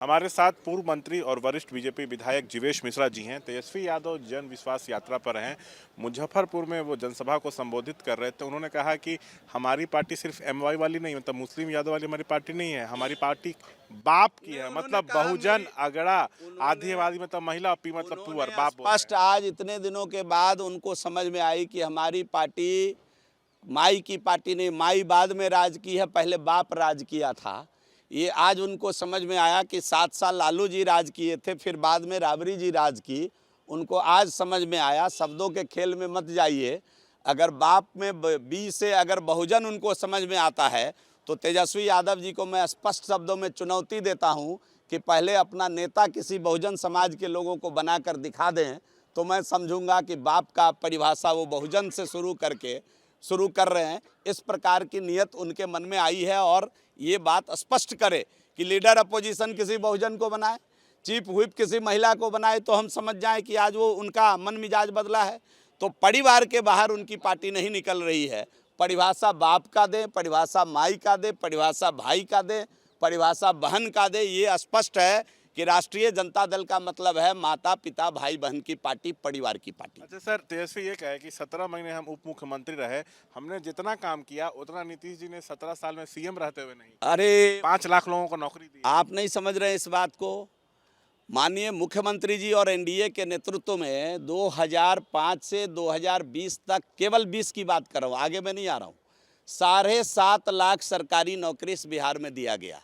हमारे साथ पूर्व मंत्री और वरिष्ठ बीजेपी विधायक जीवेश मिश्रा जी हैं। तेजस्वी यादव जन विश्वास यात्रा पर हैं। मुजफ्फरपुर में वो जनसभा को संबोधित कर रहे थे। उन्होंने कहा कि हमारी पार्टी सिर्फ एमवाई वाली नहीं, मतलब मुस्लिम यादव वाली हमारी पार्टी नहीं है, हमारी पार्टी बाप की है, मतलब बहुजन अगड़ा आदिवादी, मतलब महिला पी मतलब पुअर बाप। स्पष्ट आज इतने दिनों के बाद उनको समझ में आई कि हमारी पार्टी माई की पार्टी नहीं, माई बाद में राज की है, पहले बाप राज किया था। ये आज उनको समझ में आया कि 7 साल लालू जी राज किए थे, फिर बाद में राबड़ी जी राज की। उनको आज समझ में आया। शब्दों के खेल में मत जाइए। अगर बाप में बी से अगर बहुजन उनको समझ में आता है तो तेजस्वी यादव जी को मैं स्पष्ट शब्दों में चुनौती देता हूं कि पहले अपना नेता किसी बहुजन समाज के लोगों को बनाकर दिखा दें, तो मैं समझूंगा कि बाप का परिभाषा वो बहुजन से शुरू कर रहे हैं। इस प्रकार की नियत उनके मन में आई है और ये बात स्पष्ट करे कि लीडर अपोजिशन किसी बहुजन को बनाए, चीफ व्हिप किसी महिला को बनाए, तो हम समझ जाएं कि आज वो उनका मन मिजाज बदला है। तो परिवार के बाहर उनकी पार्टी नहीं निकल रही है। परिभाषा बाप का दे, परिभाषा माई का दे, परिभाषा भाई का दे, परिभाषा बहन का दे। ये स्पष्ट है कि राष्ट्रीय जनता दल का मतलब है माता पिता भाई बहन की पार्टी, परिवार की पार्टी। अच्छा सर, तेजस्वी ये कहे कि 17 महीने हम उप मुख्यमंत्री रहे, हमने जितना काम किया उतना नीतीश जी ने 17 साल में सीएम रहते हुए नहीं। अरे 5 लाख लोगों को नौकरी दी। आप नहीं समझ रहे इस बात को। माननीय मुख्यमंत्री जी और एनडीए के नेतृत्व में 2005 से 2020 तक, केवल 20 की बात कर रहा हूँ, आगे मैं नहीं आ रहा हूँ, 7.5 लाख सरकारी नौकरी इस बिहार में दिया गया।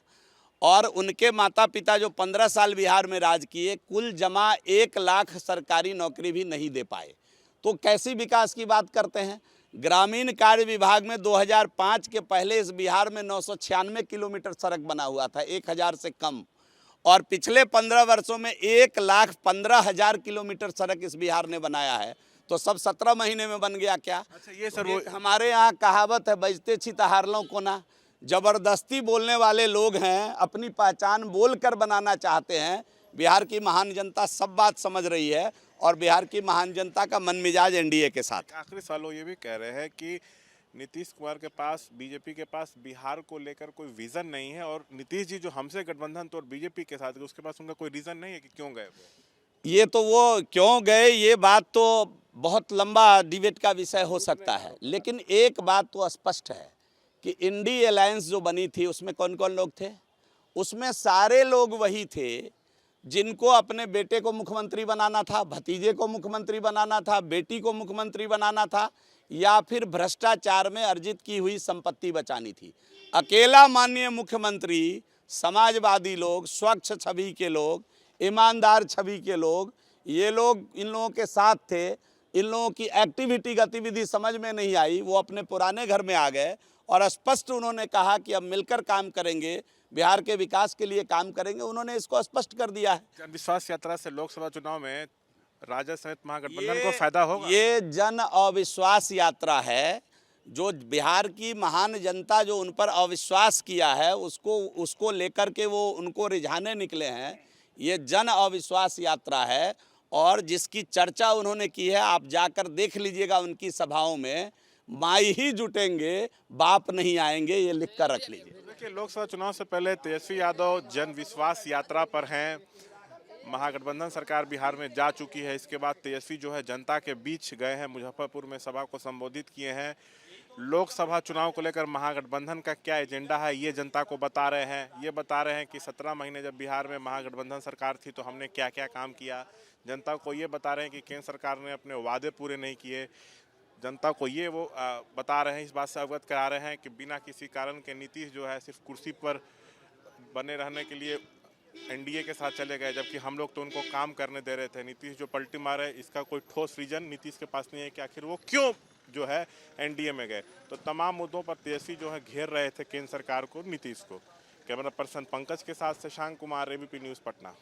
और उनके माता पिता जो 15 साल बिहार में राज किए, कुल जमा 1 लाख सरकारी नौकरी भी नहीं दे पाए। तो कैसी विकास की बात करते हैं। ग्रामीण कार्य विभाग में 2005 के पहले इस बिहार में 996 किलोमीटर सड़क बना हुआ था, 1000 से कम। और पिछले 15 वर्षों में 1,15,000 किलोमीटर सड़क इस बिहार ने बनाया है। तो सब 17 महीने में बन गया क्या? अच्छा ये सर, तो हमारे यहाँ कहावत है, बजते छी तहारलों को ना। जबरदस्ती बोलने वाले लोग हैं, अपनी पहचान बोलकर बनाना चाहते हैं। बिहार की महान जनता सब बात समझ रही है और बिहार की महान जनता का मन मिजाज एनडीए के साथ। आखिरी साल वो ये भी कह रहे हैं कि नीतीश कुमार के पास, बीजेपी के पास बिहार को लेकर कोई विजन नहीं है, और नीतीश जी जो हमसे गठबंधन तोड़ बीजेपी के साथ, उसके पास उनका कोई रीजन नहीं है कि क्यों गए। ये तो वो क्यों गए, ये बात तो बहुत लंबा डिबेट का विषय हो सकता है। लेकिन एक बात तो स्पष्ट है कि इंडी अलायंस जो बनी थी उसमें कौन कौन लोग थे? उसमें सारे लोग वही थे जिनको अपने बेटे को मुख्यमंत्री बनाना था, भतीजे को मुख्यमंत्री बनाना था, बेटी को मुख्यमंत्री बनाना था, या फिर भ्रष्टाचार में अर्जित की हुई संपत्ति बचानी थी। अकेला माननीय मुख्यमंत्री, समाजवादी लोग, स्वच्छ छवि के लोग, ईमानदार छवि के लोग, ये लोग इन लोगों के साथ थे। इन लोगों की एक्टिविटी गतिविधि समझ में नहीं आई, वो अपने पुराने घर में आ गए और स्पष्ट उन्होंने कहा कि अब मिलकर काम करेंगे, बिहार के विकास के लिए काम करेंगे। उन्होंने इसको स्पष्ट कर दिया है। जन विश्वास यात्रा से लोकसभा चुनाव में राजद सहित महागठबंधन को फायदा होगा। ये जन अविश्वास यात्रा है। जो बिहार की महान जनता जो उन पर अविश्वास किया है, उसको लेकर के वो उनको रिझाने निकले हैं। ये जन अविश्वास यात्रा है और जिसकी चर्चा उन्होंने की है, आप जाकर देख लीजिएगा उनकी सभाओं में, माई ही जुटेंगे, बाप नहीं आएंगे, ये लिख कर रख लीजिए। देखिए, लोकसभा चुनाव से पहले तेजस्वी यादव जन विश्वास यात्रा पर हैं। महागठबंधन सरकार बिहार में जा चुकी है। इसके बाद तेजस्वी जो है जनता के बीच गए हैं, मुजफ्फरपुर में सभा को संबोधित किए हैं। लोकसभा चुनाव को लेकर महागठबंधन का क्या एजेंडा है, ये जनता को बता रहे हैं। ये बता रहे हैं कि 17 महीने जब बिहार में महागठबंधन सरकार थी तो हमने क्या क्या काम किया। जनता को ये बता रहे हैं कि केंद्र सरकार ने अपने वादे पूरे नहीं किए। जनता को ये वो बता रहे हैं, इस बात से अवगत करा रहे हैं कि बिना किसी कारण के नीतीश जो है सिर्फ कुर्सी पर बने रहने के लिए एनडीए के साथ चले गए, जबकि हम लोग तो उनको काम करने दे रहे थे। नीतीश जो पलटी मारे, इसका कोई ठोस रीजन नीतीश के पास नहीं है कि आखिर वो क्यों जो है एनडीए में गए। तो तमाम मुद्दों पर तेजस्वी जो है घेर रहे थे केंद्र सरकार को, नीतीश को। कैमरा पर्सन पंकज के साथ शशांक कुमार, एबीपी न्यूज़, पटना।